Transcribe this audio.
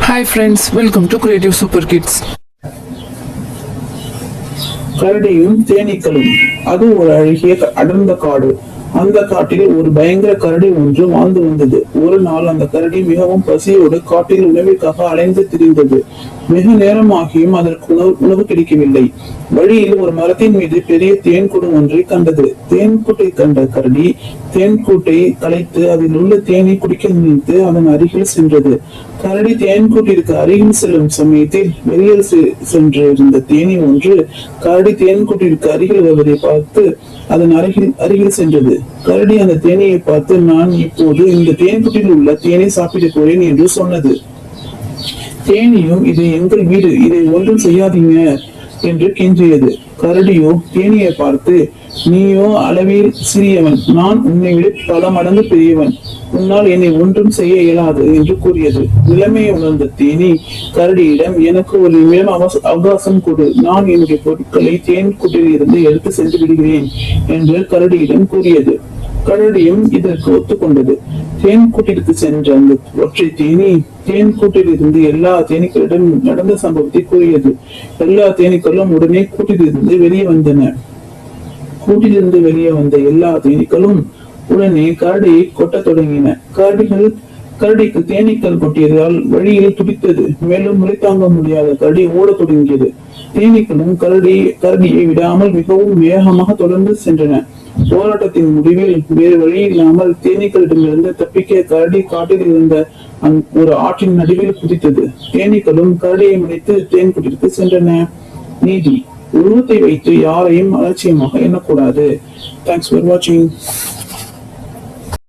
Hi friends, welcome to Creative Super Kids. கரடியும் தேனீக்களும். அது ஒரு அழகிய அடர்ந்த காடு. அந்த காட்டில் ஒரு பயங்கர கரடி ஒன்று வாழ்ந்து வந்தது. ஒரு நாள் அந்த கரடி மிகவும் பசியோடு காட்டில் உணவிற்காக அலைந்து திரிந்தது. வெகு நேரமாகியும் அதற்கு உணவு கிடைக்கவில்லை. வழியில் ஒரு மரத்தின் மீது பெரிய தேன்கூடு ஒன்றை கண்டது. தேன்கூட்டை கண்ட கரடி தேன்கூட்டை கலைத்து அதில் உள்ள தேனை குடிக்க நினைத்து அதன் அருகில் சென்றது. கரடி தேன்கூட்டிற்கு அருகில் செல்லும் சமயத்தில் வெளியில் சென்றிருந்த தேனி ஒன்று கரடி தேன்கூட்டிற்கு அருகில் வருவதை பார்த்து அதன் அருகில் சென்றது. கரடி அந்த தேனியை பார்த்து, நான் இப்போது இந்த தேன்கூட்டில் உள்ள தேனை சாப்பிட போறேன் என்று சொன்னது. தேனியும், இது எங்கள் வீடு, இதை ஒன்றும் செய்யாதீங்க என்று கெஞ்சியது. கரடியோ தேனியை பார்த்து, நீயோ அளவில் சிறியவன், நான் உன்னை விட பல மடங்கு பெரியவன், உன்னால் என்னை ஒன்றும் செய்ய இயலாது என்று கூறியது. நிலைமையை உணர்ந்த தேனி கரடியிடம், எனக்கு ஒரு நிமிடம் அவகாசம் கொடு, நான் என்னுடைய பொருட்களை தேன் கூட்டில் இருந்து எடுத்து சென்று விடுகிறேன் என்று கரடியிடம் கூறியது. கரடியும் இதற்கு ஒத்துக்கொண்டது. தேன் கூட்டிற்கு சென்ற அந்த ஒற்றை தேனி தேன் கூட்டில் இருந்து எல்லா தேனீக்களிடம் நடந்த சம்பவத்தை கூறியது. எல்லா தேனீக்களும் உடனே கூட்டிலிருந்து வெளியே வந்தன. கூட்டிலிருந்து வெளியே வந்த எல்லா தேனீக்களும் உடனே கரடியை கொட்டத் தொடங்கின. கரடிக்கு தேனீக்கள் கொட்டியதால் வழியில் துடித்தது. மேலும் முளை தாங்க முடியாத கரடி ஓடத் தொடங்கியது. தேனீக்களும் கரடியை விடாமல் மிகவும் வேகமாக தொடர்ந்து சென்றன. போராட்டத்தின் முடிவில் வேறு வழி இல்லாமல் தேனீக்களிடமிருந்து தப்பிக்க கரடி காட்டில் இருந்த ஒரு ஆற்றின் நடுவில் குதித்தது. தேனீக்களும் கரடியை மறைத்து தேன் கூட்டிற்கு சென்றன. நீதி: உருவத்தை வைத்து யாரையும் அலட்சியமாக எண்ணக்கூடாது. தேங்க்ஸ் ஃபார் வாட்சிங்.